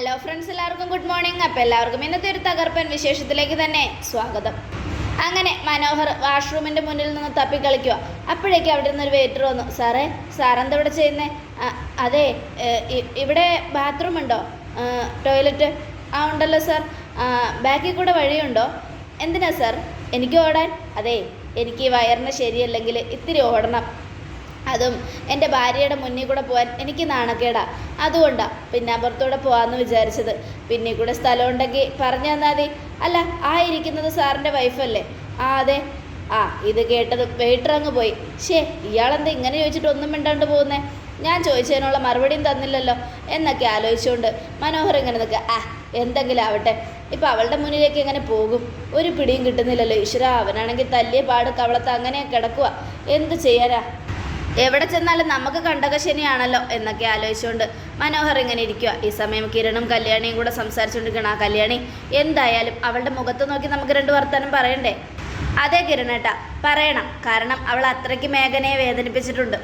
Hello friends, എല്ലാവർക്കും good morning. അപ്പോൾ എല്ലാവർക്കും ഇന്നത്തെ ഒരു തകർപ്പൻ വിശേഷത്തിലേക്ക് തന്നെ സ്വാഗതം. അങ്ങനെ മനോഹർ വാഷ്റൂമിൻ്റെ മുന്നിൽ നിന്ന് തപ്പിക്കളിക്കുക. അപ്പോഴേക്കും അവിടെ നിന്നൊരു വെയിറ്റർ വന്നു. സാറെന്താ ഇവിടെ ചെയ്യുന്നേ? അതെ, ഇവിടെ ബാത്റൂം ഉണ്ടോ? ടോയ്ലറ്റ് ഉണ്ടല്ലോ സാർ. ബാക്കിൽ കൂടെ വഴിയുണ്ടോ? എന്തിനാ സാർ? എനിക്ക് ഓടാൻ? അതെ, എനിക്ക് വയറിന് ശരിയല്ലെങ്കിൽ ഇത്തിരി ഓടണം. അതും എൻ്റെ ഭാര്യയുടെ മുന്നിൽ കൂടെ പോകാൻ എനിക്ക് നാണക്കേടാ. അതുകൊണ്ടാണ് പിന്നെ അപ്പുറത്തൂടെ പോകാമെന്ന് വിചാരിച്ചത്. പിന്നെ കൂടെ സ്ഥലം ഉണ്ടെങ്കിൽ പറഞ്ഞു തന്നാൽ മതി. അല്ല, ഇരിക്കുന്നത് സാറിൻ്റെ വൈഫല്ലേ? അതെ. ഇത് കേട്ടത് വെയിറ്റർ അങ്ങ് പോയി. ഇയാളെന്താ ഇങ്ങനെ ചോദിച്ചിട്ട് ഒന്നും മിണ്ടാണ്ട് പോകുന്നേ? ഞാൻ ചോദിച്ചതിനുള്ള മറുപടിയും തന്നില്ലല്ലോ എന്നൊക്കെ ആലോചിച്ചുകൊണ്ട് മനോഹർ ഇങ്ങനെ നിൽക്കുക. എന്തെങ്കിലും ആവട്ടെ, ഇപ്പം അവളുടെ മുന്നിലേക്ക് എങ്ങനെ പോകും? ഒരു പിടിയും കിട്ടുന്നില്ലല്ലോ. ഈശ്വര, അവനാണെങ്കിൽ തല്ലിയ പാട് കവളത്ത് അങ്ങനെ കിടക്കുക. എന്ത് ചെയ്യാനാ? എവിടെ ചെന്നാലും നമുക്ക് കണ്ടകശനിയാണല്ലോ എന്നൊക്കെ ആലോചിച്ചുകൊണ്ട് മനോഹർ ഇങ്ങനെ ഇരിക്കുക. ഈ സമയം കിരണും കല്യാണിയും കൂടെ സംസാരിച്ചുകൊണ്ടിരിക്കണം. കല്യാണി എന്തായാലും അവളുടെ മുഖത്ത് നോക്കി നമുക്ക് രണ്ട് വർത്തമാനം പറയണ്ടേ? അതെ കിരണേട്ടാ, പറയണം. കാരണം അവൾ അത്രയ്ക്ക് മേഘനയെ വേദനിപ്പിച്ചിട്ടുണ്ട്.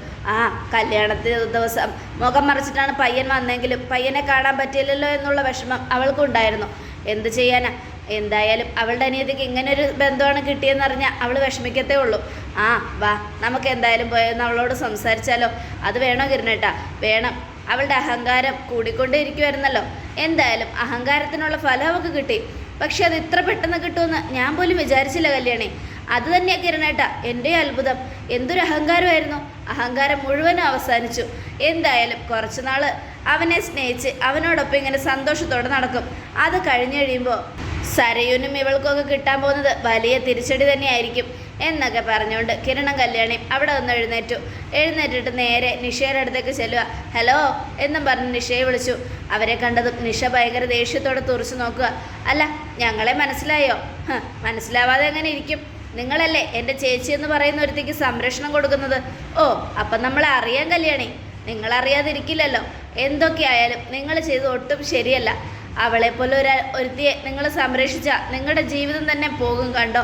കല്യാണത്തിന് ദിവസം മുഖം മറിച്ചിട്ടാണ് പയ്യൻ വന്നെങ്കിലും പയ്യനെ കാണാൻ പറ്റിയില്ലല്ലോ എന്നുള്ള വിഷമം അവൾക്കുണ്ടായിരുന്നു. എന്ത് ചെയ്യാനാ? എന്തായാലും അവളുടെ അനിയത്തിക്ക് ഇങ്ങനൊരു ബന്ധമാണ് കിട്ടിയെന്നറിഞ്ഞാൽ അവൾ വിഷമിക്കത്തേ ഉള്ളൂ. വാ, നമുക്ക് എന്തായാലും പോയെന്ന് അവളോട് സംസാരിച്ചാലോ? അത് വേണോ കിരണേട്ടാ? വേണം. അവളുടെ അഹങ്കാരം കൂടിക്കൊണ്ടേ ഇരിക്കുമായിരുന്നല്ലോ. എന്തായാലും അഹങ്കാരത്തിനുള്ള ഫലം അവൾക്ക് കിട്ടി. പക്ഷെ അത് ഇത്ര പെട്ടെന്ന് കിട്ടുമെന്ന് ഞാൻ പോലും വിചാരിച്ചില്ല കല്യാണി. അത് തന്നെയാണ് കിരണേട്ടാ എൻ്റെ അത്ഭുതം. എന്തൊരു അഹങ്കാരമായിരുന്നു. അഹങ്കാരം മുഴുവനും അവസാനിച്ചു. എന്തായാലും കുറച്ച് നാൾ അവനെ സ്നേഹിച്ച് അവനോടൊപ്പം ഇങ്ങനെ സന്തോഷത്തോടെ നടക്കും. അത് കഴിഞ്ഞ് കഴിയുമ്പോൾ സരയുനും ഇവൾക്കൊക്കെ കിട്ടാൻ പോകുന്നത് വലിയ തിരിച്ചടി തന്നെയായിരിക്കും എന്നൊക്കെ പറഞ്ഞുകൊണ്ട് കിരണും കല്യാണിയും അവിടെ നിന്ന് എഴുന്നേറ്റിട്ട് നേരെ നിഷയുടെ അടുത്തേക്ക് ചെല്ലുക. ഹലോ എന്നും പറഞ്ഞ് നിഷയെ വിളിച്ചു. അവരെ കണ്ടതും നിഷ ഭയങ്കര ദേഷ്യത്തോടെ തുറച്ചു നോക്കുക. അല്ല, ഞങ്ങളെ മനസ്സിലായോ? മനസ്സിലാവാതെ എങ്ങനെ ഇരിക്കും? നിങ്ങളല്ലേ എൻ്റെ ചേച്ചി എന്ന് പറയുന്ന ഒരുത്തേക്ക് സംരക്ഷണം കൊടുക്കുന്നത്. അപ്പം നമ്മളെ അറിയാൻ കല്യാണി. നിങ്ങളറിയാതിരിക്കില്ലല്ലോ. എന്തൊക്കെയായാലും നിങ്ങൾ ചെയ്ത് ഒട്ടും ശരിയല്ല. അവളെപ്പോലെ ഒരുത്തിയെ നിങ്ങൾ സംരക്ഷിച്ചാൽ നിങ്ങളുടെ ജീവിതം തന്നെ പോകും. കണ്ടോ,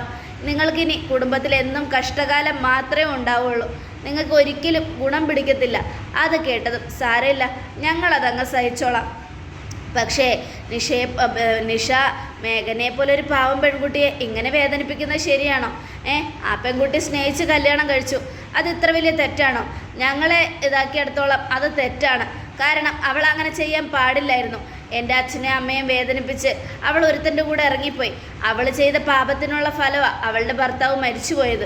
നിങ്ങൾക്കിനി കുടുംബത്തിൽ എന്നും കഷ്ടകാലം മാത്രമേ ഉണ്ടാവുള്ളൂ. നിങ്ങൾക്ക് ഒരിക്കലും ഗുണം പിടിക്കത്തില്ല. അത് കേട്ടതും സാരമില്ല, ഞങ്ങളതങ്ങ് സഹിച്ചോളാം. പക്ഷേ നിഷ മേഘനയെ പോലെ ഒരു പാവം പെൺകുട്ടിയെ ഇങ്ങനെ വേദനിപ്പിക്കുന്നത് ശരിയാണോ? ആ പെൺകുട്ടി സ്നേഹിച്ച് കല്യാണം കഴിച്ചു. അത് ഇത്ര വലിയ തെറ്റാണോ? ഞങ്ങളെ ഇതാക്കിയെടുത്തോളം അത് തെറ്റാണ്. കാരണം അവൾ അങ്ങനെ ചെയ്യാൻ പാടില്ലായിരുന്നു. എൻ്റെ അച്ഛനെയും അമ്മയും വേദനിപ്പിച്ച് അവൾ ഒരുത്തൻ്റെ കൂടെ ഇറങ്ങിപ്പോയി. അവൾ ചെയ്ത പാപത്തിനുള്ള ഫലമാണ് അവളുടെ ഭർത്താവ് മരിച്ചുപോയത്.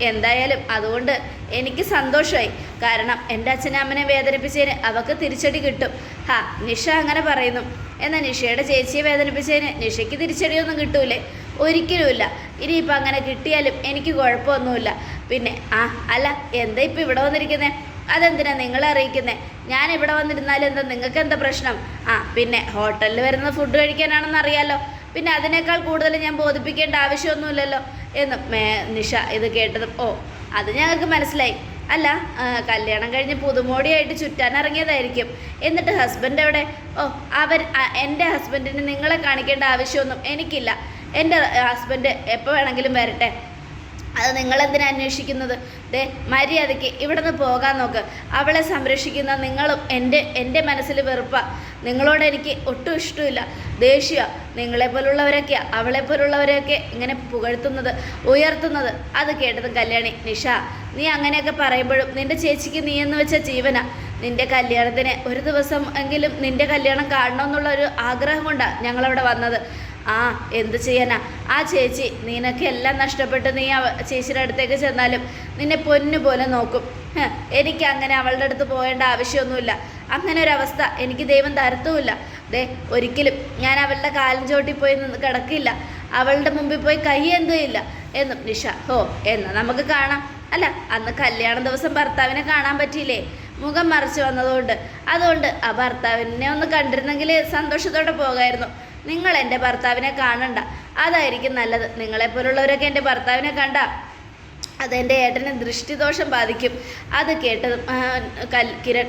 എന്തായാലും അതുകൊണ്ട് എനിക്ക് സന്തോഷമായി. കാരണം എൻ്റെ അച്ഛനെ അമ്മനെ വേദനിപ്പിച്ചതിന് അവൾക്ക് തിരിച്ചടി കിട്ടും. നിഷ അങ്ങനെ പറയുന്നു. എന്നാൽ നിഷയുടെ ചേച്ചിയെ വേദനിപ്പിച്ചതിന് നിഷയ്ക്ക് തിരിച്ചടിയൊന്നും കിട്ടൂലേ? ഒരിക്കലുമില്ല. ഇനിയിപ്പോൾ അങ്ങനെ കിട്ടിയാലും എനിക്ക് കുഴപ്പമൊന്നുമില്ല. പിന്നെ അല്ല, എന്താ ഇപ്പം ഇവിടെ വന്നിരിക്കുന്നത്? അതെന്തിനാ നിങ്ങളെ അറിയിക്കുന്നത്? ഞാൻ ഇവിടെ വന്നിരുന്നാലും എന്താ, നിങ്ങൾക്ക് എന്താ പ്രശ്നം? പിന്നെ ഹോട്ടലിൽ വരുന്ന ഫുഡ് കഴിക്കാനാണെന്ന് അറിയാലോ. പിന്നെ അതിനേക്കാൾ കൂടുതൽ ഞാൻ ബോധിപ്പിക്കേണ്ട ആവശ്യമൊന്നുമില്ലല്ലോ എന്നും നിഷ ഇത് കേട്ടതും അത് ഞങ്ങൾക്ക് മനസ്സിലായി. അല്ല, കല്യാണം കഴിഞ്ഞ് പുതുമോടിയായിട്ട് ചുറ്റാനിറങ്ങിയതായിരിക്കും. എന്നിട്ട് ഹസ്ബൻഡ് എവിടെ? എൻ്റെ ഹസ്ബൻഡിന് നിങ്ങളെ കാണിക്കേണ്ട ആവശ്യമൊന്നും എനിക്കില്ല. എൻ്റെ ഹസ്ബൻഡ് എപ്പോൾ വേണമെങ്കിലും വരട്ടെ. അത് നിങ്ങളെന്തിനാ അന്വേഷിക്കുന്നത്? മര്യാദയ്ക്ക് ഇവിടെ നിന്ന് പോകാൻ നോക്ക്. അവളെ സംരക്ഷിക്കുന്ന നിങ്ങളും എൻ്റെ മനസ്സിൽ വെറുപ്പാണ്. നിങ്ങളോട് എനിക്ക് ഒട്ടും ഇഷ്ടമില്ല, ദേഷ്യമാണ്. നിങ്ങളെപ്പോലുള്ളവരൊക്കെയാണ് അവളെപ്പോലുള്ളവരെയൊക്കെ ഇങ്ങനെ പുകഴ്ത്തുന്നത്, ഉയർത്തുന്നത്. അത് കേട്ടതും കല്യാണി, നിഷ നീ അങ്ങനെയൊക്കെ പറയുമ്പോഴും നിൻ്റെ ചേച്ചിക്ക് നീ എന്ന് വെച്ച ജീവനാ. നിൻ്റെ കല്യാണത്തിന് ഒരു ദിവസം എങ്കിലും നിൻ്റെ കല്യാണം കാണണമെന്നുള്ളൊരു ആഗ്രഹം കൊണ്ടാണ് ഞങ്ങളവിടെ വന്നത്. എന്ത് ചെയ്യാനാ? ആ ചേച്ചി നിനക്ക് എല്ലാം നഷ്ടപ്പെട്ട് നീ ചേച്ചിയുടെ അടുത്തേക്ക് ചെന്നാലും നിന്നെ പൊന്നു പോലെ നോക്കും. എനിക്ക് അങ്ങനെ അവളുടെ അടുത്ത് പോകേണ്ട ആവശ്യമൊന്നുമില്ല. അങ്ങനെ ഒരവസ്ഥ എനിക്ക് ദൈവം തരത്തുമില്ല. ഒരിക്കലും ഞാൻ അവളുടെ കാലും ചോട്ടി പോയി നിന്ന് കിടക്കില്ല. അവളുടെ മുമ്പിൽ പോയി കൈ എന്തുമില്ല എന്നും നിഷ. എന്നാൽ നമുക്ക് കാണാം. അല്ല, അന്ന് കല്യാണ ദിവസം ഭർത്താവിനെ കാണാൻ പറ്റിയില്ലേ? മുഖം മറച്ചു വന്നതുകൊണ്ട്. അതുകൊണ്ട് ആ ഭർത്താവിനെ ഒന്ന് കണ്ടിരുന്നെങ്കിൽ സന്തോഷത്തോടെ പോകായിരുന്നു. നിങ്ങൾ എൻ്റെ ഭർത്താവിനെ കാണണ്ട, അതായിരിക്കും നല്ലത്. നിങ്ങളെപ്പോലുള്ളവരൊക്കെ എൻ്റെ ഭർത്താവിനെ കണ്ട അതെൻ്റെ ഏട്ടന് ദൃഷ്ടിദോഷം ബാധിക്കും. അത് കേട്ടതും കിരൺ,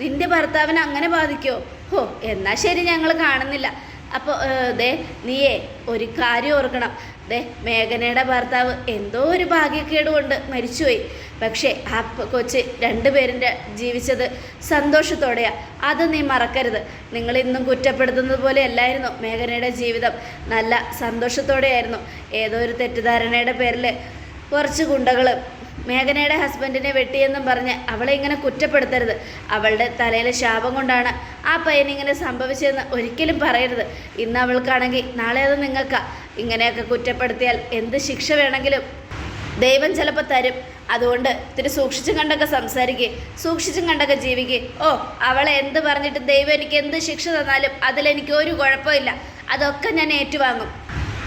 നിൻ്റെ ഭർത്താവിനെ അങ്ങനെ ബാധിക്കുമോ? എന്നാൽ ശരി, ഞങ്ങൾ കാണുന്നില്ല. അപ്പോൾ നീയേ ഒരു കാര്യം ഓർക്കണം. ദേ മേഘനയുടെ ഭർത്താവ് എന്തോ ഒരു ഭാഗ്യക്കേട് കൊണ്ട് മരിച്ചുപോയി. പക്ഷേ ആ കൊച്ച് രണ്ടുപേരും ജീവിച്ചത് സന്തോഷത്തോടെയാണ്. അത് നീ മറക്കരുത്. നിങ്ങൾ ഇന്നും കുറ്റപ്പെടുത്തുന്നത് പോലെ അല്ലായിരുന്നു മേഘനയുടെ ജീവിതം. നല്ല സന്തോഷത്തോടെയായിരുന്നു. ഏതോ ഒരു തെറ്റിദ്ധാരണയുടെ പേരിൽ കുറച്ച് ഗുണ്ടകൾ മേഘനയുടെ ഹസ്ബൻഡിനെ വെട്ടിയെന്നും പറഞ്ഞ് അവളെ ഇങ്ങനെ കുറ്റപ്പെടുത്തരുത്. അവളുടെ തലയിലെ ശാപം കൊണ്ടാണ് ആ പയ്യനിങ്ങനെ സംഭവിച്ചതെന്ന് ഒരിക്കലും പറയരുത്. ഇന്ന് അവൾക്കാണെങ്കിൽ നാളെ അത് നിങ്ങൾക്കാ. ഇങ്ങനെയൊക്കെ കുറ്റപ്പെടുത്തിയാൽ എന്ത് ശിക്ഷ വേണമെങ്കിലും ദൈവം ചിലപ്പോൾ തരും. അതുകൊണ്ട് ഇത്തിരി സൂക്ഷിച്ചും കണ്ടൊക്കെ സംസാരിക്കുക, സൂക്ഷിച്ചും കണ്ടൊക്കെ ജീവിക്കുക. ഓ, അവളെ എന്ത് പറഞ്ഞിട്ട് ദൈവം എനിക്ക് എന്ത് ശിക്ഷ തന്നാലും അതിലെനിക്ക് ഒരു കുഴപ്പമില്ല. അതൊക്കെ ഞാൻ ഏറ്റുവാങ്ങും.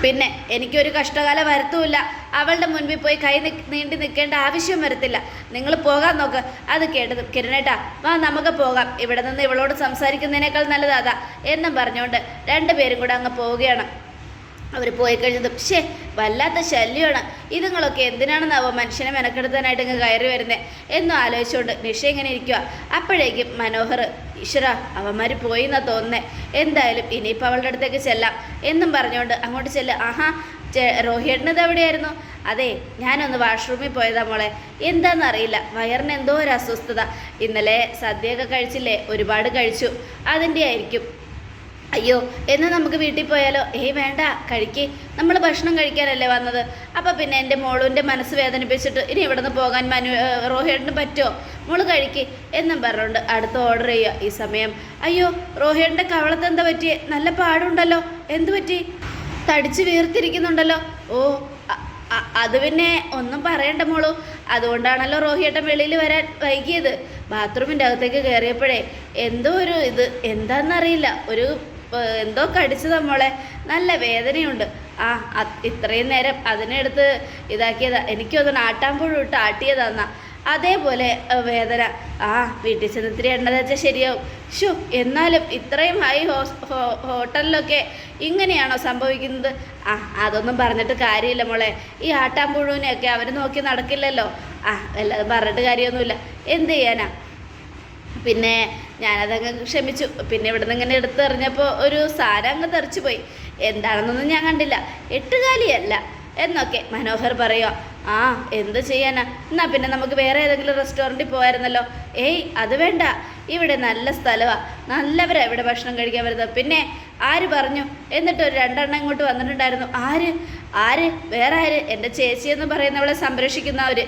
പിന്നെ എനിക്കൊരു കഷ്ടകാലം വരത്തുമില്ല. അവളുടെ മുൻപിൽ പോയി നീണ്ടി നിൽക്കേണ്ട ആവശ്യം വരത്തില്ല. നിങ്ങൾ പോകാൻ നോക്ക്. അത് കേട്ടത് കിരണേട്ടാ, വാ നമുക്ക് പോകാം. ഇവിടെ നിന്ന് ഇവളോട് സംസാരിക്കുന്നതിനേക്കാൾ നല്ലതാ എന്നും പറഞ്ഞുകൊണ്ട് രണ്ടുപേരും കൂടെ അങ്ങ് പോവുകയാണ്. അവർ പോയി കഴിഞ്ഞതും വല്ലാത്ത ശല്യമാണ്. ഇതുങ്ങളൊക്കെ എന്തിനാണെന്നാവോ മനുഷ്യനെ മെനക്കെടുത്താനായിട്ട് ഇങ്ങ് കയറി വരുന്നത് എന്നും ആലോചിച്ചുകൊണ്ട് നിഷ ഇങ്ങനെ ഇരിക്കുക. അപ്പോഴേക്കും മനോഹർ, ഈശ്വര അവന്മാർ പോയി എന്നാ തോന്നുന്നേ. എന്തായാലും ഇനിയിപ്പോൾ അവളുടെ അടുത്തേക്ക് ചെല്ലാം എന്നും പറഞ്ഞുകൊണ്ട് അങ്ങോട്ട് ചെല്ലുക. ആഹാ, റോഹിയേട്ടനത് എവിടെയായിരുന്നു? അതെ, ഞാനൊന്ന് വാഷ്റൂമിൽ പോയതാ മോളെ. എന്താണെന്നറിയില്ല, വയറിന് എന്തോ ഒരു അസ്വസ്ഥത. ഇന്നലെ സദ്യയൊക്കെ കഴിച്ചില്ലേ, ഒരുപാട് കഴിച്ചു, അതിൻ്റെ ആയിരിക്കും. അയ്യോ, എന്നാൽ നമുക്ക് വീട്ടിൽ പോയാലോ? വേണ്ട, കഴിക്കേ, നമ്മൾ ഭക്ഷണം കഴിക്കാനല്ലേ വന്നത്. അപ്പം പിന്നെ എൻ്റെ മോളുൻ്റെ മനസ്സ് വേദനിപ്പിച്ചിട്ട് ഇനി ഇവിടെ നിന്ന് പോകാൻ റോഹിയേട്ടന് പറ്റുമോ? മോള് കഴിക്കേ എന്നും പറഞ്ഞുകൊണ്ട് അടുത്ത് ഓർഡർ ചെയ്യുക. ഈ സമയം അയ്യോ, റോഹിയേട്ടൻ്റെ കവളത്ത് എന്താ പറ്റിയേ? നല്ല പാടുണ്ടല്ലോ. എന്തു പറ്റി? തടിച്ച് വീർത്തിരിക്കുന്നുണ്ടല്ലോ. ഓ, അത് പിന്നെ ഒന്നും പറയണ്ട മോളൂ. അതുകൊണ്ടാണല്ലോ റോഹിയേട്ടൻ വെളിയിൽ വരാൻ വൈകിയത്. ബാത്റൂമിൻ്റെ അകത്തേക്ക് കയറിയപ്പോഴേ എന്തോ ഒരു എന്താണെന്നറിയില്ല, എന്തോ കടിച്ചതാ മോളെ. നല്ല വേദനയുണ്ട്. ഇത്രയും നേരം അതിനെടുത്ത് ഇതാക്കിയതാ. എനിക്കൊന്ന് ആട്ടാമ്പുഴ ഇട്ട് ആട്ടിയതാന്നാ. അതേപോലെ വേദന. വീട്ടിൽ ചെന്ന് ഇത്തിരി എണ്ണ തേച്ചാൽ ശരിയാവും. എന്നാലും ഇത്രയും ഹൈ ഹോട്ടലിലൊക്കെ ഇങ്ങനെയാണോ സംഭവിക്കുന്നത്? അതൊന്നും പറഞ്ഞിട്ട് കാര്യമില്ല മോളെ. ഈ ആട്ടാമ്പുഴുവിനെയൊക്കെ അവർ നോക്കി നടക്കില്ലല്ലോ. വല്ലതും പറഞ്ഞിട്ട് കാര്യമൊന്നുമില്ല. എന്ത് ചെയ്യാനാ? പിന്നെ ഞാനതങ്ങ് ക്ഷമിച്ചു. പിന്നെ ഇവിടെ നിന്ന് ഇങ്ങനെ എടുത്തെറിഞ്ഞപ്പോൾ ഒരു സാരം അങ്ങ് തെറിച്ചു പോയി. എന്താണെന്നൊന്നും ഞാൻ കണ്ടില്ല. എട്ടുകാലിയല്ല എന്നൊക്കെ മനോഹർ പറയുക. എന്ത് ചെയ്യാനാ? എന്നാൽ പിന്നെ നമുക്ക് വേറെ ഏതെങ്കിലും റെസ്റ്റോറൻറ്റിൽ പോയായിരുന്നല്ലോ. അത് വേണ്ട, ഇവിടെ നല്ല സ്ഥലമാണ്, നല്ലവരാണ് ഇവിടെ ഭക്ഷണം കഴിക്കാൻ വരുന്നത്. പിന്നെ ആര് പറഞ്ഞു? എന്നിട്ട് ഒരു 2 എണ്ണം ഇങ്ങോട്ട് വന്നിട്ടുണ്ടായിരുന്നു. ആര്? വേറെ ആര്? എൻ്റെ ചേച്ചിയെന്ന് പറയുന്നവളെ സംരക്ഷിക്കുന്നവർ.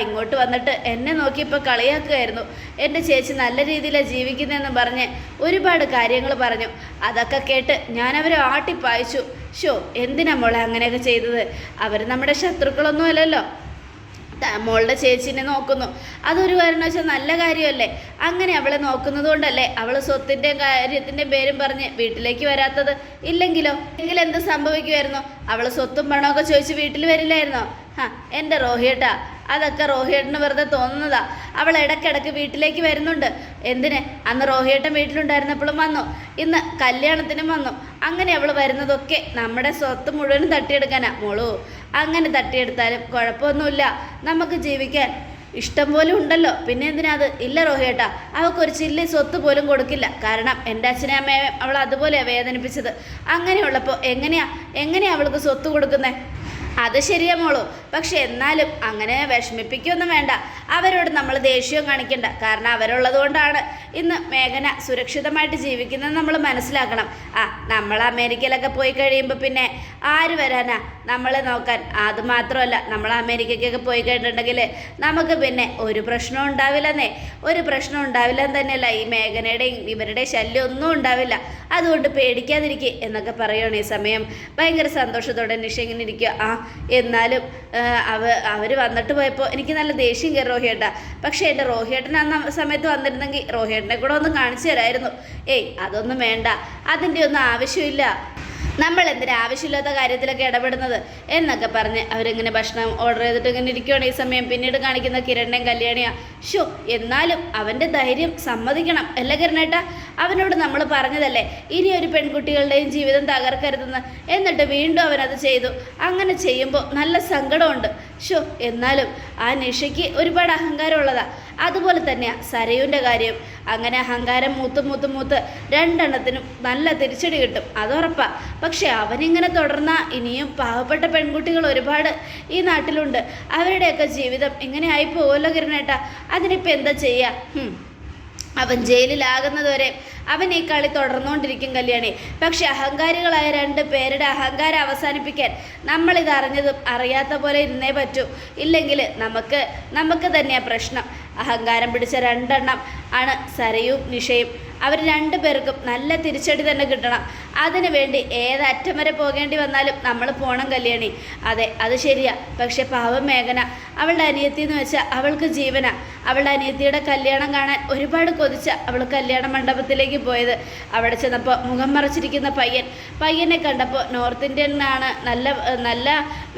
ഇങ്ങോട്ട് വന്നിട്ട് എന്നെ നോക്കിയപ്പോൾ കളിയാക്കുകയായിരുന്നു. എൻ്റെ ചേച്ചി നല്ല രീതിയിലാണ് ജീവിക്കുന്നതെന്ന് പറഞ്ഞ് ഒരുപാട് കാര്യങ്ങൾ പറഞ്ഞു. അതൊക്കെ കേട്ട് ഞാനവരെ ആട്ടിപ്പായിച്ചു. എന്തിനാ മോളെ അങ്ങനെയൊക്കെ ചെയ്തത്? അവർ നമ്മുടെ ശത്രുക്കളൊന്നും അല്ലല്ലോ. മോളുടെ ചേച്ചിനെ നോക്കുന്നു, അതൊരു കാരണവശാൽ നല്ല കാര്യമല്ലേ? അങ്ങനെ അവളെ നോക്കുന്നത് കൊണ്ടല്ലേ അവൾ സ്വത്തിൻ്റെ കാര്യത്തിൻ്റെ പേരും പറഞ്ഞ് വീട്ടിലേക്ക് വരാത്തത്? ഇല്ലെങ്കിലോ? എന്ത് സംഭവിക്കുമായിരുന്നു? അവൾ സ്വത്തും പണമൊക്കെ ചോദിച്ച് വീട്ടിൽ വരില്ലായിരുന്നോ? എൻ്റെ റോഹിയേട്ടാ, അതൊക്കെ റോഹിയേട്ടന് വെറുതെ തോന്നുന്നതാ. അവൾ ഇടയ്ക്കിടയ്ക്ക് വീട്ടിലേക്ക് വരുന്നുണ്ട്. എന്തിന്? അന്ന് റോഹിയേട്ടൻ വീട്ടിലുണ്ടായിരുന്നപ്പോഴും വന്നു, ഇന്ന് കല്യാണത്തിനും വന്നു. അങ്ങനെ അവൾ വരുന്നതൊക്കെ നമ്മുടെ സ്വത്ത് മുഴുവനും തട്ടിയെടുക്കാനാ. മോളൂ, അങ്ങനെ തട്ടിയെടുത്താലും കുഴപ്പമൊന്നുമില്ല, നമുക്ക് ജീവിക്കാൻ ഇഷ്ടം പോലെ ഉണ്ടല്ലോ. പിന്നെ എന്തിനാ അത്? ഇല്ല റോഹിയേട്ടാ, അവൾക്കൊരു ചില്ലി സ്വത്ത് പോലും കൊടുക്കില്ല. കാരണം എൻ്റെ അച്ഛനെ അമ്മയെ അവൾ അതുപോലെയാണ് വേദനിപ്പിച്ചത്. അങ്ങനെയുള്ളപ്പോൾ എങ്ങനെയാ അവൾക്ക് സ്വത്ത് കൊടുക്കുന്നത്? അത് ശരിയാ മോളൂ. പക്ഷെ എന്നാലും അങ്ങനെ വിഷമിപ്പിക്കൊന്നും വേണ്ട. അവരോട് നമ്മൾ ദേഷ്യവും കാണിക്കണ്ട. കാരണം അവരുള്ളത് കൊണ്ടാണ് ഇന്ന് മേഘന സുരക്ഷിതമായിട്ട് ജീവിക്കുന്നത് നമ്മൾ മനസ്സിലാക്കണം. നമ്മൾ അമേരിക്കയിലൊക്കെ പോയി കഴിയുമ്പോൾ പിന്നെ ആര് വരാനാ നമ്മളെ നോക്കാൻ? അതുമാത്രമല്ല, നമ്മൾ അമേരിക്കയ്ക്കൊക്കെ പോയി കഴിഞ്ഞിട്ടുണ്ടെങ്കിൽ നമുക്ക് പിന്നെ ഒരു പ്രശ്നവും ഉണ്ടാവില്ലെന്നേ. ഒരു പ്രശ്നം ഉണ്ടാവില്ലെന്ന് തന്നെയല്ല, ഈ മേഘനയുടെയും ഇവരുടെ ശല്യം ഒന്നും ഉണ്ടാവില്ല. അതുകൊണ്ട് പേടിക്കാതിരിക്കുക എന്നൊക്കെ പറയുകയാണ്. ഈ സമയം ഭയങ്കര സന്തോഷത്തോടെ നിഷ ഇങ്ങനെ ഇരിക്കുക. എന്നാലും അവർ വന്നിട്ട് പോയപ്പോൾ എനിക്ക് നല്ല ദേഷ്യം കയറി റോഹിയേട്ടാ. പക്ഷേ എൻ്റെ റോഹിയേട്ടൻ അന്ന സമയത്ത് വന്നിരുന്നെങ്കിൽ റോഹിയേട്ടനെ കൂടെ ഒന്ന് കാണിച്ചു തരായിരുന്നു. അതൊന്നും വേണ്ട, അതിൻ്റെ ഒന്നും ആവശ്യമില്ല. നമ്മൾ എന്തിനാ ആവശ്യമില്ലാത്ത കാര്യത്തിലൊക്കെ ഇടപെടുന്നത് എന്നൊക്കെ പറഞ്ഞ് അവരിങ്ങനെ ഭക്ഷണം ഓർഡർ ചെയ്തിട്ട് ഇങ്ങനെ ഇരിക്കുകയാണ്. ഈ സമയം പിന്നീട് കാണിക്കുന്ന കിരണിനെയും കല്യാണിയാ. എന്നാലും അവൻ്റെ ധൈര്യം സമ്മതിക്കണം അല്ല കിരണേട്ടാ? അവനോട് നമ്മൾ പറഞ്ഞതല്ലേ ഇനി ഒരു പെൺകുട്ടികളുടെയും ജീവിതം തകർക്കരുതെന്ന്. എന്നിട്ട് വീണ്ടും അവനത് ചെയ്തു. അങ്ങനെ ചെയ്യുമ്പോൾ നല്ല സങ്കടമുണ്ട്. എന്നാലും ആ നിഷയ്ക്ക് ഒരുപാട് അഹങ്കാരമുള്ളതാ. അതുപോലെ തന്നെയാണ് സരയുവിൻ്റെ കാര്യം. അങ്ങനെ അഹങ്കാരം മൂത്ത് രണ്ടെണ്ണത്തിനും നല്ല തിരിച്ചടി കിട്ടും, അതുറപ്പാ. പക്ഷെ അവനിങ്ങനെ തുടർന്നാൽ ഇനിയും പാവപ്പെട്ട പെൺകുട്ടികൾ ഒരുപാട് ഈ നാട്ടിലുണ്ട്. അവരുടെയൊക്കെ ജീവിതം ഇങ്ങനെ ആയി പോകുമല്ലോ കിരണേട്ടാ. അതിനിപ്പോൾ എന്താ ചെയ്യുക? അവൻ ജയിലിലാകുന്നതുവരെ അവൻ ഈ കളി തുടർന്നുകൊണ്ടിരിക്കും കല്യാണി. പക്ഷെ അഹങ്കാരികളായ 2 പേരുടെ അഹങ്കാരം അവസാനിപ്പിക്കാൻ നമ്മളിത് അറിഞ്ഞതും അറിയാത്ത പോലെ ഇരുന്നേ പറ്റൂ. ഇല്ലെങ്കിൽ നമുക്ക് തന്നെയാണ് പ്രശ്നം. അഹങ്കാരം പിടിച്ച 2 എണ്ണം ആണ് സരയും നിഷയും. അവർ 2 പേർക്കും നല്ല തിരിച്ചടി തന്നെ കിട്ടണം. അതിനു വേണ്ടി ഏതറ്റം വരെ പോകേണ്ടി വന്നാലും നമ്മൾ പോകണം കല്യാണി. അതെ, അത് ശരിയാ. പക്ഷെ പാവം മേഘന, അവളുടെ അനിയത്തി എന്ന് വെച്ചാൽ അവൾക്ക് ജീവന. അവളുടെ അനിയത്തിയുടെ കല്യാണം കാണാൻ ഒരുപാട് കൊതിച്ച അവൾ കല്യാണ മണ്ഡപത്തിലേക്ക് പോയത്. അവിടെ ചെന്നപ്പോൾ മുഖം മറച്ചിരിക്കുന്ന പയ്യനെ കണ്ടപ്പോൾ നോർത്ത് ഇന്ത്യനാണ്, നല്ല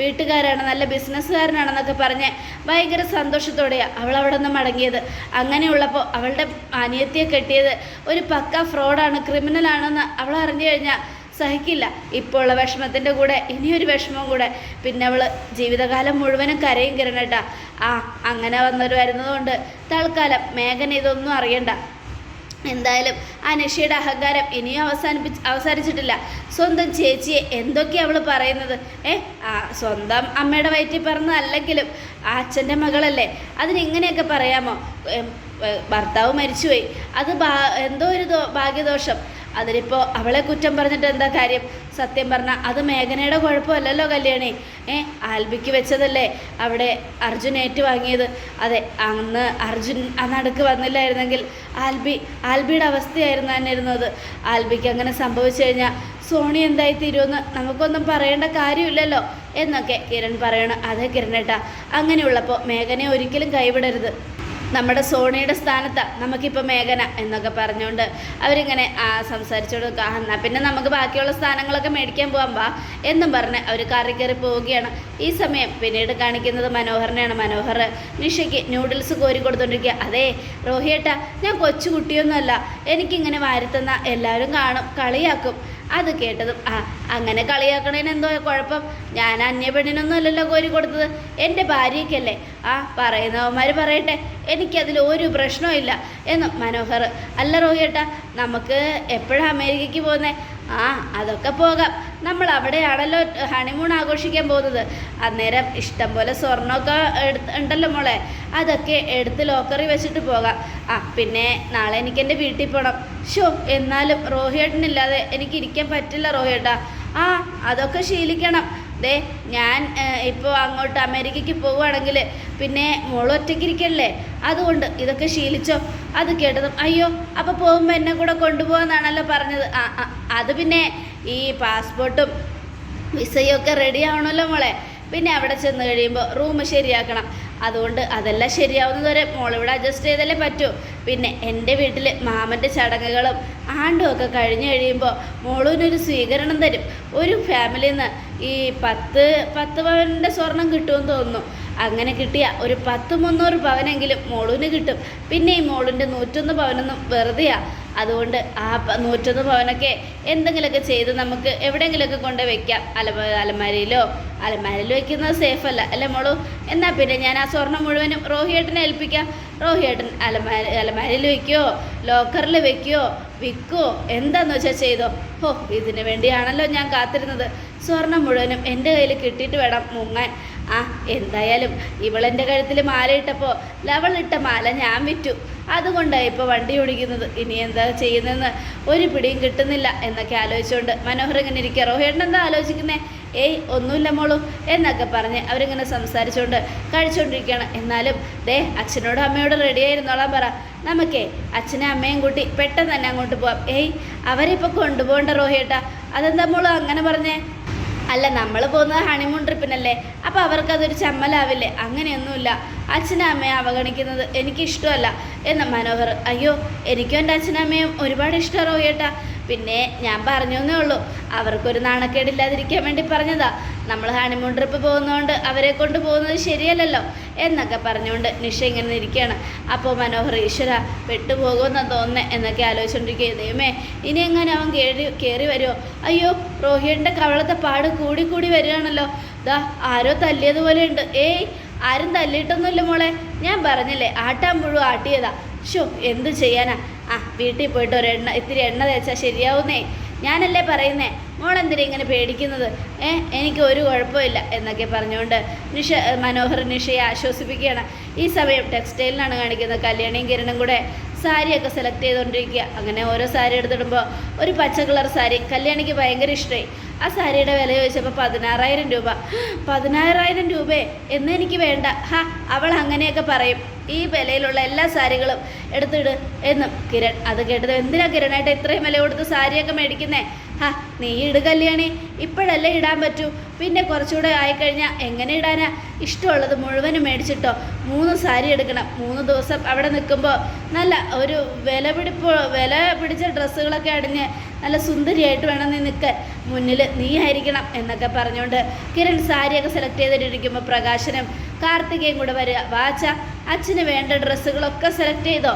വീട്ടുകാരാണ്, നല്ല ബിസിനസ്സുകാരനാണെന്നൊക്കെ പറഞ്ഞ് ഭയങ്കര സന്തോഷത്തോടെയാണ് അവൾ അവിടെ നിന്ന് മടങ്ങിയത്. അങ്ങനെയുള്ളപ്പോൾ അവളുടെ അനിയത്തിയെ കെട്ടിയത് ഒരു പക്ക ഫ്രോഡാണ്, ക്രിമിനലാണെന്ന് അവൾ അറിഞ്ഞു കഴിഞ്ഞാൽ സഹിക്കില്ല. ഇപ്പോൾ ഉള്ള വിഷമത്തിൻ്റെ കൂടെ ഇനിയൊരു വിഷമം കൂടെ, പിന്നെ അവൾ ജീവിതകാലം മുഴുവനും കരയും കിരണേട്ടാ. അങ്ങനെ വരുന്നതുകൊണ്ട് തൽക്കാലം മേഘന ഇതൊന്നും അറിയണ്ട. എന്തായാലും ആ നിഷയുടെ അഹങ്കാരം ഇനിയും അവസാനിച്ചിട്ടില്ല. സ്വന്തം ചേച്ചിയെ എന്തൊക്കെയാണ് അവൾ പറയുന്നത്? സ്വന്തം അമ്മയുടെ വയറ്റിൽ പറഞ്ഞതല്ലെങ്കിലും ആ അച്ഛൻ്റെ മകളല്ലേ, അതിനിങ്ങനെയൊക്കെ പറയാമോ? ഭർത്താവ് മരിച്ചുപോയി, അത് എന്തോ ഒരു ഭാഗ്യദോഷം. അതിലിപ്പോൾ അവളെ കുറ്റം പറഞ്ഞിട്ട് എന്താ കാര്യം? സത്യം പറഞ്ഞാൽ അത് മേഘനയുടെ കുഴപ്പമല്ലല്ലോ കല്യാണി. ആൽബിക്ക് വെച്ചതല്ലേ അവിടെ അർജുൻ ഏറ്റുവാങ്ങിയത്. അതെ, അന്ന് അർജുൻ ആ നടുക്ക് വന്നില്ലായിരുന്നെങ്കിൽ ആൽബിയുടെ അവസ്ഥയായിരുന്നു തന്നെ ഇരുന്നത്. ആൽബിക്ക് അങ്ങനെ സംഭവിച്ചു കഴിഞ്ഞാൽ സോണി എന്തായി തീരുമെന്ന് നമുക്കൊന്നും പറയേണ്ട കാര്യമില്ലല്ലോ എന്നൊക്കെ കിരൺ പറയണം. അതെ കിരണേട്ടാ, അങ്ങനെയുള്ളപ്പോൾ മേഘനയെ ഒരിക്കലും കൈവിടരുത്. നമ്മുടെ സ്ഥാനത്താണ് നമുക്കിപ്പോൾ മേഘന എന്നൊക്കെ പറഞ്ഞുകൊണ്ട് അവരിങ്ങനെ സംസാരിച്ചോണ്ട് എന്നാൽ പിന്നെ നമുക്ക് ബാക്കിയുള്ള സ്ഥാനങ്ങളൊക്കെ മേടിക്കാൻ പോകാൻ വാ എന്നും പറഞ്ഞ് അവർ കയറി പോവുകയാണ്. ഈ സമയം പിന്നീട് കാണിക്കുന്നത് മനോഹറിനെയാണ്. മനോഹർ നിഷയ്ക്ക് നൂഡിൽസ് കോരി കൊടുത്തോണ്ടിരിക്കുക. അതെ റോഹിയേട്ടാ, ഞാൻ കൊച്ചുകുട്ടിയൊന്നുമല്ല, എനിക്കിങ്ങനെ വാരിത്തന്ന എല്ലാവരും കാണും, കളിയാക്കും. അത് കേട്ടതും അങ്ങനെ കളിയാക്കണേന് എന്തോ കുഴപ്പം? ഞാൻ അന്യപെണ്ണിനൊന്നും അല്ലല്ലോ കോരി കൊടുത്തത്, എൻ്റെ ഭാര്യയ്ക്കല്ലേ. പറയുന്നവന്മാർ പറയട്ടെ, എനിക്കതിൽ ഒരു പ്രശ്നവും എന്ന് മനോഹർ. അല്ല റോഹിയേട്ടാ, നമുക്ക് എപ്പോഴാണ് അമേരിക്കയ്ക്ക് പോകുന്നത്? അതൊക്കെ പോകാം, നമ്മൾ അവിടെയാണല്ലോ ഹണിമൂൺ ആഘോഷിക്കാൻ പോകുന്നത്. അന്നേരം ഇഷ്ടം പോലെ സ്വർണ്ണമൊക്കെ ഉണ്ടല്ലോ മോളെ, അതൊക്കെ എടുത്ത് ലോക്കറിൽ വെച്ചിട്ട് പോകാം. പിന്നെ നാളെ എനിക്ക് എൻ്റെ വീട്ടിൽ പോകണം. എന്നാലും റോഹിയേട്ടനില്ലാതെ എനിക്ക് ഇരിക്കാൻ പറ്റില്ല റോഹിയേട്ടാ. അതൊക്കെ ശീലിക്കണം. ഞാൻ ഇപ്പോൾ അങ്ങോട്ട് അമേരിക്കയ്ക്ക് പോവുകയാണെങ്കിൽ പിന്നെ മോളൊറ്റയ്ക്കിരിക്കല്ലേ, അതുകൊണ്ട് ഇതൊക്കെ ശീലിച്ചോ. അത് കേട്ടതും അയ്യോ, അപ്പോൾ പോകുമ്പോൾ എന്നെ കൂടെ കൊണ്ടുപോകാമെന്നാണല്ലോ പറഞ്ഞത്. അത് പിന്നെ ഈ പാസ്പോർട്ടും വിസയും ഒക്കെ റെഡി ആവണമല്ലോ മോളെ. പിന്നെ അവിടെ ചെന്ന് കഴിയുമ്പോൾ റൂം ശരിയാക്കണം. അതുകൊണ്ട് അതെല്ലാം ശരിയാവുന്നതുവരെ മോളിവിടെ അഡ്ജസ്റ്റ് ചെയ്തല്ലേ പറ്റൂ. പിന്നെ എൻ്റെ വീട്ടിൽ മാമൻ്റെ ചടങ്ങുകളും ആണ്ടും ഒക്കെ കഴിഞ്ഞ് കഴിയുമ്പോൾ മോളൂനൊരു സ്വീകരണം തരും. ഒരു ഫാമിലിയിൽ നിന്ന് ഈ 10 പവൻ്റെ സ്വർണം കിട്ടുമെന്ന് തോന്നുന്നു. അങ്ങനെ കിട്ടിയ ഒരു 100-300 പവനെങ്കിലും മോളൂന് കിട്ടും. പിന്നെ ഈ മോളിൻ്റെ 101 പവനൊന്നും വെറുതെയാണ്. അതുകൊണ്ട് ആ 101 പവനൊക്കെ എന്തെങ്കിലുമൊക്കെ ചെയ്ത് നമുക്ക് എവിടെയെങ്കിലുമൊക്കെ കൊണ്ട് വയ്ക്കാം. അലമാരയിൽ വയ്ക്കുന്നത് സേഫല്ല അല്ലേ മോളൂ? എന്നാൽ പിന്നെ ഞാൻ ആ സ്വർണം മുഴുവനും റോഹിയേട്ടനെ ഏൽപ്പിക്കാം. റോഹിയേട്ടൻ അലമാരയിൽ വയ്ക്കുമോ, ലോക്കറിൽ വയ്ക്കുമോ, വിൽക്കുമോ, എന്താണെന്ന് വെച്ചാൽ ചെയ്തോ. ഇതിനു വേണ്ടിയാണല്ലോ ഞാൻ കാത്തിരുന്നത്. സ്വർണം മുഴുവനും എൻ്റെ കയ്യിൽ കിട്ടിയിട്ട് വേണം മുങ്ങാൻ. എന്തായാലും ഇവളെൻ്റെ കഴുത്തിൽ മാലയിട്ടപ്പോൾ ലവളിട്ട മാല ഞാൻ വിറ്റു. അതുകൊണ്ടാണ് ഇപ്പോൾ വണ്ടി ഓടിക്കുന്നത്. ഇനി എന്താ ചെയ്യുന്നതെന്ന് ഒരു പിടിയും കിട്ടുന്നില്ല എന്നൊക്കെ ആലോചിച്ചുകൊണ്ട് മനോഹർ ഇങ്ങനെ ഇരിക്കുക. റോഹിയേട്ടൻ എന്താ ആലോചിക്കുന്നേ? ഒന്നുമില്ല മോളൂ എന്നൊക്കെ പറഞ്ഞ് അവരിങ്ങനെ സംസാരിച്ചുകൊണ്ട് കഴിച്ചുകൊണ്ടിരിക്കുകയാണ്. എന്നാലും അച്ഛനോടും അമ്മയോടും റെഡിയായിരുന്നോളാൻ പറ. നമുക്കേ അച്ഛനും അമ്മയും കൂട്ടി പെട്ടെന്ന് തന്നെ അങ്ങോട്ട് പോവാം. അവരിപ്പോൾ കൊണ്ടുപോകണ്ട റോഹിയേട്ടാ. അതെന്താ മോള് അങ്ങനെ പറഞ്ഞേ? അല്ല, നമ്മൾ പോകുന്നത് ഹണിമൂൺ ട്രിപ്പിനല്ലേ, അപ്പോൾ അവർക്കതൊരു ചമ്മലാവില്ലേ? അങ്ങനെയൊന്നുമില്ല, അച്ഛനും അമ്മയെ അവഗണിക്കുന്നത് എനിക്കിഷ്ടമല്ല എന്ന് മനോഹർ. അയ്യോ, എനിക്കും എൻ്റെ അച്ഛനും അമ്മയും ഒരുപാട് ഇഷ്ടമാണ് റോഹിയേട്ടാ. പിന്നെ ഞാൻ പറഞ്ഞേ ഉള്ളൂ, അവർക്കൊരു നാണക്കേടില്ലാതിരിക്കാൻ വേണ്ടി പറഞ്ഞതാ. നമ്മൾ ഹണിമൂൺ ട്രിപ്പ് പോകുന്നതുകൊണ്ട് അവരെ കൊണ്ട് പോകുന്നത് ശരിയല്ലല്ലോ എന്നൊക്കെ പറഞ്ഞുകൊണ്ട് നിഷ ഇങ്ങനെ ഇരിക്കുകയാണ്. അപ്പോൾ മനോഹർ ഈശ്വര പെട്ടുപോകുമെന്നാണ് തോന്നുന്നത് എന്നൊക്കെ ആലോചിച്ചുകൊണ്ടിരിക്കുക. ദൈവമേ, ഇനി എങ്ങനെ അവൻ കയറി വരുമോ? അയ്യോ, റോഹിയേട്ടൻ്റെ കവളത്തെ പാട് കൂടി വരികയാണല്ലോ. ആരോ തല്ലിയതുപോലെ ഉണ്ട്. ആരും തല്ലിയിട്ടൊന്നുമില്ല മോളെ. ഞാൻ പറഞ്ഞില്ലേ ആട്ടാൻ പുഴു ആട്ടിയതാ. ഷോ എന്ത് ചെയ്യാനാ. വീട്ടിൽ പോയിട്ട് ഇത്തിരി എണ്ണ തേച്ചാൽ ശരിയാവുന്നേ. ഞാനല്ലേ പറയുന്നേ, മോളെന്തിനാ ഇങ്ങനെ പേടിക്കുന്നത്? എനിക്ക് ഒരു കുഴപ്പമില്ല എന്നൊക്കെ പറഞ്ഞുകൊണ്ട് മനോഹർ നിഷയെ ആശ്വസിപ്പിക്കുകയാണ്. ഈ സമയം ടെക്സ്റ്റൈലിനാണ് കാണിക്കുന്നത്. കല്യാണിയും കിരണും കൂടെ സാരിയൊക്കെ സെലക്ട് ചെയ്തുകൊണ്ടിരിക്കുക. അങ്ങനെ ഓരോ സാരി എടുത്തിടുമ്പോൾ ഒരു പച്ച കളർ സാരി കല്യാണിക്ക് ഭയങ്കര ഇഷ്ടമായി. ആ സാരിയുടെ വില ചോദിച്ചപ്പോൾ 16,000 രൂപ. 16,000 രൂപയെ എന്നെനിക്ക് വേണ്ട. അവൾ അങ്ങനെയൊക്കെ പറയും. ഈ വിലയിലുള്ള എല്ലാ സാരികളും എടുത്തിട് എന്നും കിരൺ. അത് കേട്ടത് എന്തിനാ കിരണായിട്ട് ഇത്രയും വില കൊടുത്ത് സാരിയൊക്കെ മേടിക്കുന്നേ? നീ ഇട് കല്യാണി, ഇപ്പോഴല്ലേ ഇടാൻ പറ്റൂ. പിന്നെ കുറച്ചുകൂടെ ആയിക്കഴിഞ്ഞാൽ എങ്ങനെ ഇടാനാ? ഇഷ്ടമുള്ളത് മുഴുവനും മേടിച്ചിട്ടോ. 3 സാരി എടുക്കണം. 3 ദിവസം അവിടെ നിൽക്കുമ്പോൾ നല്ല ഒരു വില പിടിച്ച ഡ്രസ്സുകളൊക്കെ അണിഞ്ഞ് നല്ല സുന്ദരിയായിട്ട് വേണം നീ നിൽക്കാൻ. മുന്നിൽ നീ ആയിരിക്കണം എന്നൊക്കെ പറഞ്ഞുകൊണ്ട് കിരൺ സാരിയൊക്കെ സെലക്ട് ചെയ്തിട്ടിരിക്കുമ്പോൾ പ്രകാശനും കാർത്തികയും കൂടെ വരിക. വാച്ച, അച്ഛന് വേണ്ട ഡ്രസ്സുകളൊക്കെ സെലക്ട് ചെയ്തോ?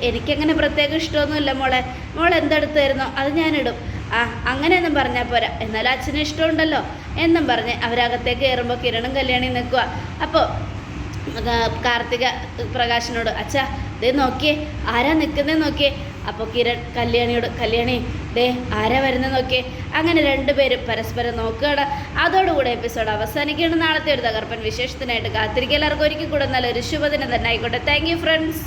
എനിക്കങ്ങനെ പ്രത്യേക ഇഷ്ടമൊന്നുമില്ല മോളെ. മോൾ എന്തെടുത്തായിരുന്നോ അത് ഞാനിടും. അങ്ങനെയൊന്നും പറഞ്ഞാൽ പോരാ, എന്നാലും അച്ഛന് ഇഷ്ടമുണ്ടല്ലോ എന്നും പറഞ്ഞ് അവരകത്തേക്ക് കയറുമ്പോൾ കിരണും കല്യാണിയും നിൽക്കുക. അപ്പോൾ കാർത്തിക പ്രകാശനോട്, അച്ഛാ ദേ നോക്കിയേ, ആരാ നിൽക്കുന്നതെന്ന് നോക്കിയേ. അപ്പോൾ കിരൺ കല്യാണിയോട്, കല്യാണി ദേ ആരാ വരുന്നത് നോക്കിയേ. അങ്ങനെ രണ്ടുപേരും പരസ്പരം നോക്കുകയാണ്. അതോടുകൂടെ എപ്പിസോഡ് അവസാനിക്കുകയാണ്. നാളത്തെ ഒരു തകർപ്പൻ വിശേഷത്തിനായിട്ട് കാത്തിരിക്കുക. എല്ലാവർക്കും ഒരിക്കൽ കൂടെ നല്ലൊരു ശുഭദിനം തന്നെ ആയിക്കോട്ടെ. Thank you friends.